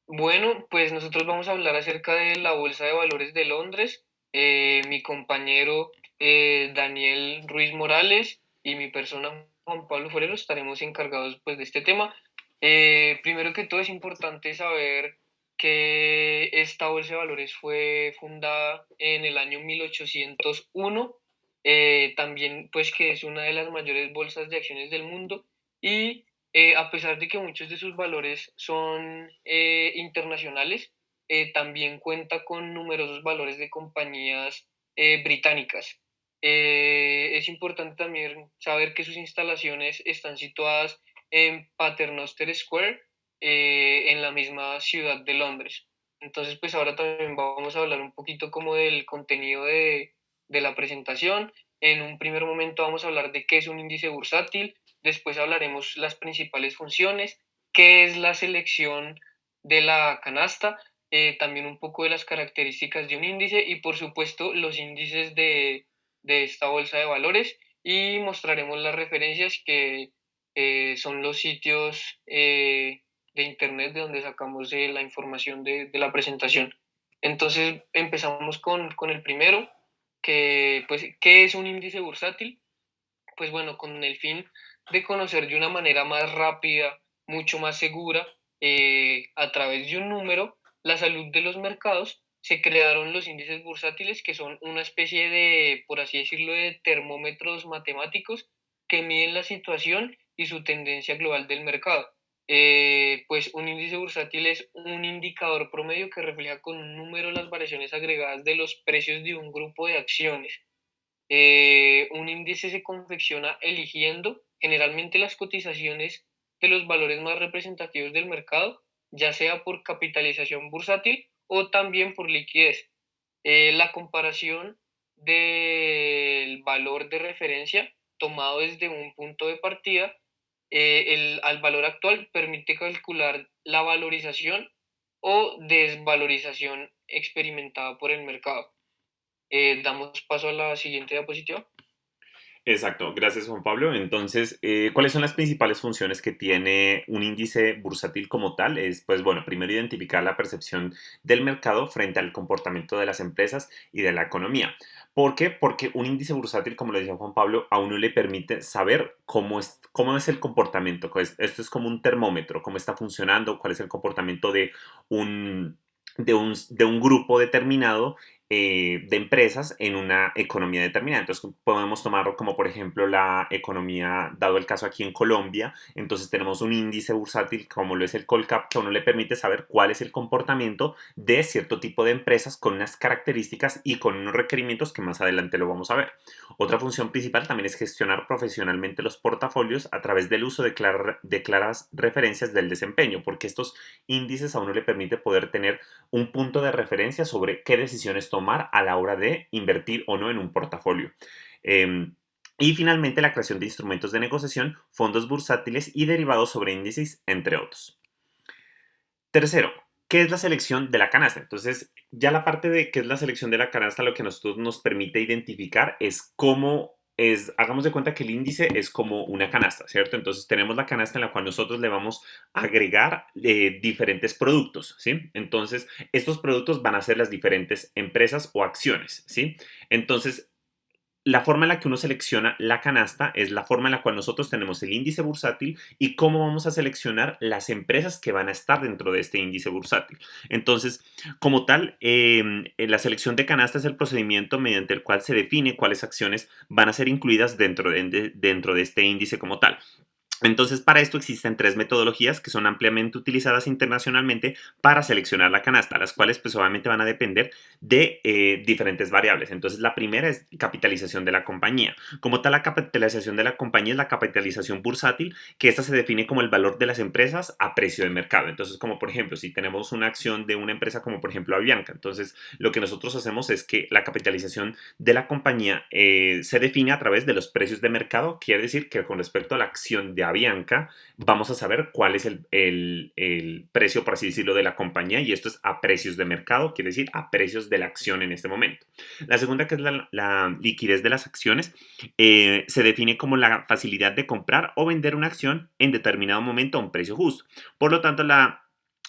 Bueno, pues nosotros vamos a hablar acerca de la Bolsa de Valores de Londres. Mi compañero Daniel Ruiz Morales y mi persona Juan Pablo Forero estaremos encargados pues de este tema. Primero que todo es importante saber que esta Bolsa de Valores fue fundada en el año 1801. También pues que es una de las mayores bolsas de acciones del mundo y a pesar de que muchos de sus valores son internacionales, también cuenta con numerosos valores de compañías británicas. Es importante también saber que sus instalaciones están situadas en Paternoster Square, en la misma ciudad de Londres. Entonces, pues ahora también vamos a hablar un poquito como del contenido de la presentación. En un primer momento vamos a hablar de qué es un índice bursátil. Después hablaremos las principales funciones, qué es la selección de la canasta, también un poco de las características de un índice y por supuesto los índices de esta bolsa de valores y mostraremos las referencias que son los sitios de internet de donde sacamos la información de la presentación. Entonces empezamos con el primero, que pues, ¿qué es un índice bursátil? Pues bueno, con el fin de conocer de una manera más rápida, mucho más segura, a través de un número, la salud de los mercados, se crearon los índices bursátiles, que son una especie de, por así decirlo, de termómetros matemáticos que miden la situación y su tendencia global del mercado. Pues un índice bursátil es un indicador promedio que refleja con un número las variaciones agregadas de los precios de un grupo de acciones. Un índice se confecciona eligiendo generalmente las cotizaciones de los valores más representativos del mercado, ya sea por capitalización bursátil o también por liquidez. La comparación del valor de referencia tomado desde un punto de partida al valor actual permite calcular la valorización o desvalorización experimentada por el mercado. Damos paso a la siguiente diapositiva. Exacto, gracias Juan Pablo. Entonces, ¿cuáles son las principales funciones que tiene un índice bursátil como tal? Es, pues bueno, primero identificar la percepción del mercado frente al comportamiento de las empresas y de la economía. ¿Por qué? Porque un índice bursátil, como lo decía Juan Pablo, a uno le permite saber cómo es el comportamiento. Pues, esto es como un termómetro, cómo está funcionando, cuál es el comportamiento un, de un grupo determinado de empresas en una economía determinada. Entonces podemos tomarlo como por ejemplo la economía, dado el caso aquí en Colombia, entonces tenemos un índice bursátil como lo es el Colcap que a uno le permite saber cuál es el comportamiento de cierto tipo de empresas con unas características y con unos requerimientos que más adelante lo vamos a ver. Otra función principal también es gestionar profesionalmente los portafolios a través del uso de claras referencias del desempeño, porque estos índices a uno le permite poder tener un punto de referencia sobre qué decisiones tomar a la hora de invertir o no en un portafolio. Eh, y finalmente la creación de instrumentos de negociación, fondos bursátiles y derivados sobre índices, entre otros. Tercero, ¿qué es la selección de la canasta? Entonces, ya la parte de qué es la selección de la canasta, lo que a nosotros nos permite identificar es cómo es, hagamos de cuenta que el índice es como una canasta, ¿cierto? Entonces tenemos la canasta en la cual nosotros le vamos a agregar diferentes productos, ¿sí? Entonces, estos productos van a ser las diferentes empresas o acciones, ¿sí? Entonces, la forma en la que uno selecciona la canasta es la forma en la cual nosotros tenemos el índice bursátil y cómo vamos a seleccionar las empresas que van a estar dentro de este índice bursátil. Entonces, como tal, la selección de canasta es el procedimiento mediante el cual se define cuáles acciones van a ser incluidas dentro de este índice como tal. Entonces, para esto existen tres metodologías que son ampliamente utilizadas internacionalmente para seleccionar la canasta, las cuales pues obviamente van a depender de diferentes variables. Entonces, la primera es capitalización de la compañía. Como tal, la capitalización de la compañía es la capitalización bursátil, que esta se define como el valor de las empresas a precio de mercado. Entonces, como por ejemplo, si tenemos una acción de una empresa como por ejemplo Avianca, entonces lo que nosotros hacemos es que la capitalización de la compañía se define a través de los precios de mercado, quiere decir que con respecto a la acción de Avianca, vamos a saber cuál es el precio, por así decirlo, de la compañía, y esto es a precios de mercado, quiere decir a precios de la acción en este momento. La segunda, que es la liquidez de las acciones, se define como la facilidad de comprar o vender una acción en determinado momento a un precio justo. Por lo tanto,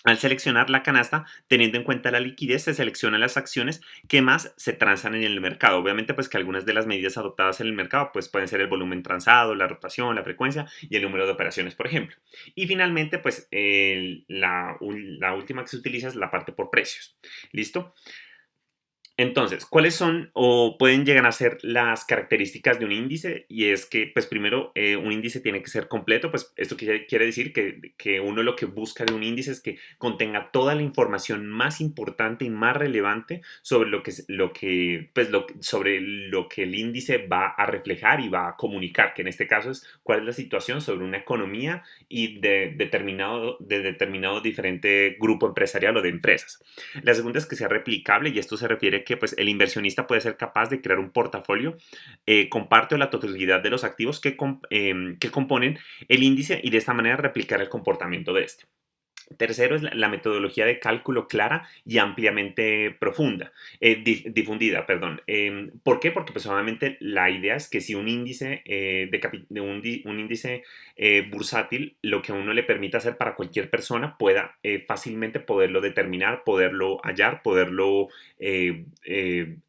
Al seleccionar la canasta, teniendo en cuenta la liquidez, se seleccionan las acciones que más se transan en el mercado. Obviamente, pues que algunas de las medidas adoptadas en el mercado pues, pueden ser el volumen transado, la rotación, la frecuencia y el número de operaciones, por ejemplo. Y finalmente, pues la última que se utiliza es la parte por precios. ¿Listo? Entonces, ¿cuáles son o pueden llegar a ser las características de un índice? Y es que, pues primero, un índice tiene que ser completo, pues esto quiere decir que uno lo que busca de un índice es que contenga toda la información más importante y más relevante sobre sobre lo que el índice va a reflejar y va a comunicar, que en este caso es cuál es la situación sobre una economía y de determinado diferente grupo empresarial o de empresas. La segunda es que sea replicable y esto se refiere a que pues, el inversionista puede ser capaz de crear un portafolio con parte o la totalidad de los activos que componen el índice y de esta manera replicar el comportamiento de este. Tercero es la metodología de cálculo clara y ampliamente difundida. Perdón. ¿Por qué? Porque pues, obviamente la idea es que si un índice, un índice bursátil, lo que a uno le permite hacer para cualquier persona pueda fácilmente poderlo determinar, poderlo hallar, poderlo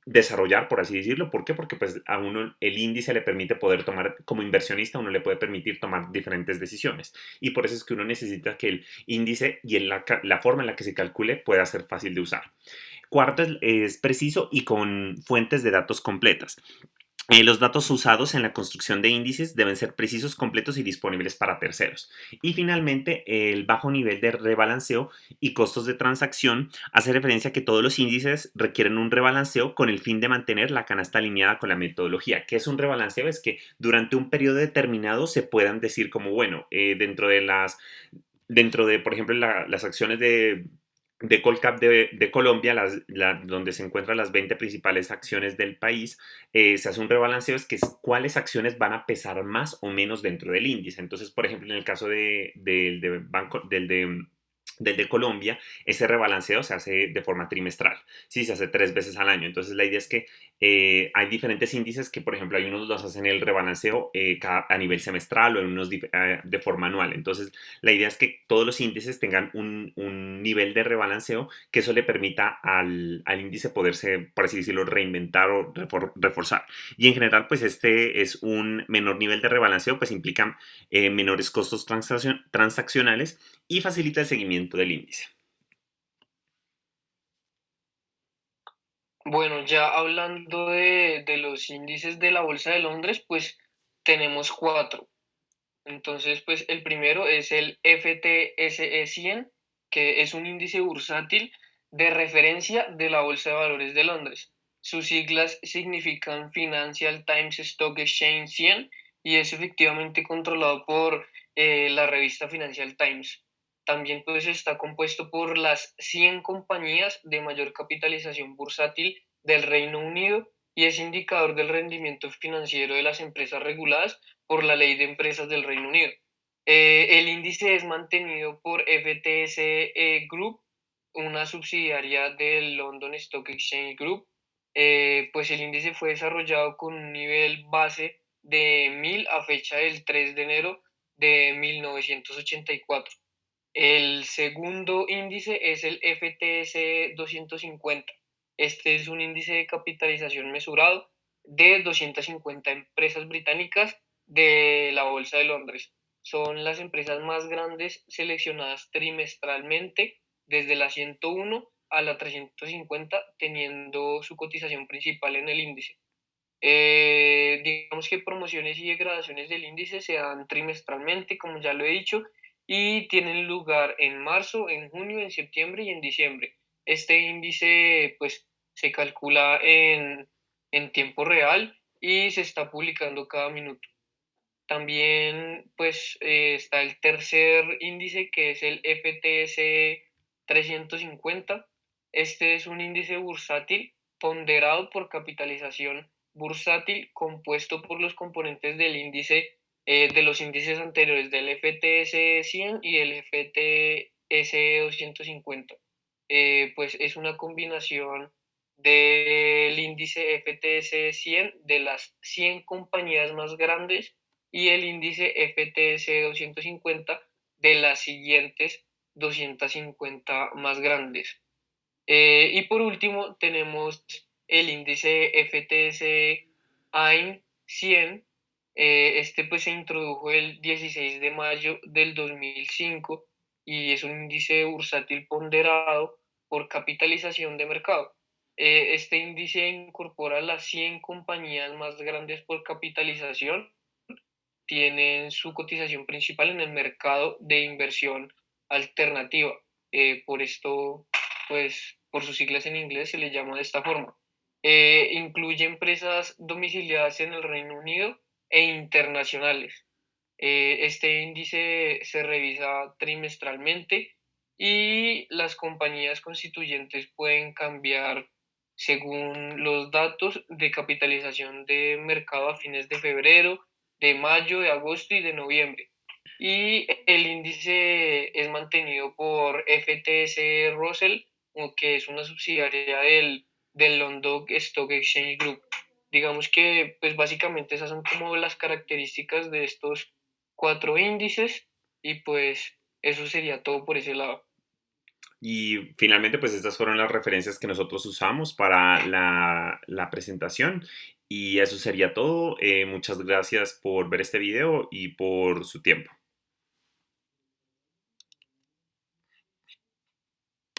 desarrollar, por así decirlo. ¿Por qué? Porque pues, a uno el índice le permite poder tomar, como inversionista, uno le puede permitir tomar diferentes decisiones. Y por eso es que uno necesita que el índice y la forma en la que se calcule pueda ser fácil de usar. Cuarto es preciso y con fuentes de datos completas. Los datos usados en la construcción de índices deben ser precisos, completos y disponibles para terceros. Y finalmente, el bajo nivel de rebalanceo y costos de transacción hace referencia a que todos los índices requieren un rebalanceo con el fin de mantener la canasta alineada con la metodología. ¿Qué es un rebalanceo? Es que durante un periodo determinado se puedan decir como, bueno, dentro de, por ejemplo, las acciones de Colcap de Colombia, donde se encuentran las 20 principales acciones del país, se hace un rebalanceo, es que es cuáles acciones van a pesar más o menos dentro del índice. Entonces, por ejemplo, en el caso del de Colombia, ese rebalanceo se hace de forma trimestral, sí, se hace 3 veces al año. Entonces, la idea es que hay diferentes índices que, por ejemplo, hay unos los hacen el rebalanceo a nivel semestral o en unos de forma anual. Entonces, la idea es que todos los índices tengan un nivel de rebalanceo que eso le permita al índice poderse, por así decirlo, reinventar o reforzar. Y en general, pues este es un menor nivel de rebalanceo, pues implica menores costos transaccionales y facilita el seguimiento del índice. Bueno, ya hablando de los índices de la Bolsa de Londres, pues tenemos cuatro. Entonces, pues el primero es el FTSE 100, que es un índice bursátil de referencia de la Bolsa de Valores de Londres. Sus siglas significan Financial Times Stock Exchange 100 y es efectivamente controlado por la revista Financial Times. También pues está compuesto por las 100 compañías de mayor capitalización bursátil del Reino Unido y es indicador del rendimiento financiero de las empresas reguladas por la Ley de Empresas del Reino Unido. El índice es mantenido por FTSE Group, una subsidiaria del London Stock Exchange Group. Pues el índice fue desarrollado con un nivel base de 1000 a fecha del 3 de enero de 1984. El segundo índice es el FTSE 250. Este es un índice de capitalización mesurado de 250 empresas británicas de la Bolsa de Londres. Son las empresas más grandes seleccionadas trimestralmente desde la 101 a la 350, teniendo su cotización principal en el índice. Digamos que promociones y degradaciones del índice se dan trimestralmente, como ya lo he dicho, y tienen lugar en marzo, en junio, en septiembre y en diciembre. Este índice pues se calcula en tiempo real y se está publicando cada minuto. También pues está el tercer índice que es el FTSE 350. Este es un índice bursátil ponderado por capitalización bursátil compuesto por los componentes del índice de los índices anteriores del FTSE 100 y el FTSE 250. Pues es una combinación del índice FTSE 100 de las 100 compañías más grandes y el índice FTSE 250 de las siguientes 250 más grandes. Y por último tenemos el índice FTSE AIM 100. Este pues se introdujo el 16 de mayo del 2005 y es un índice bursátil ponderado por capitalización de mercado. Este índice incorpora las 100 compañías más grandes por capitalización, tienen su cotización principal en el mercado de inversión alternativa. Por esto, pues, por sus siglas en inglés se le llama de esta forma. Incluye empresas domiciliadas en el Reino Unido e internacionales. Este índice se revisa trimestralmente y las compañías constituyentes pueden cambiar según los datos de capitalización de mercado a fines de febrero, de mayo, de agosto y de noviembre. Y el índice es mantenido por FTSE Russell, que es una subsidiaria del London Stock Exchange Group. Digamos que, pues básicamente esas son como las características de estos cuatro índices y pues eso sería todo por ese lado. Y finalmente, pues estas fueron las referencias que nosotros usamos para la presentación. Y eso sería todo. Muchas gracias por ver este video y por su tiempo.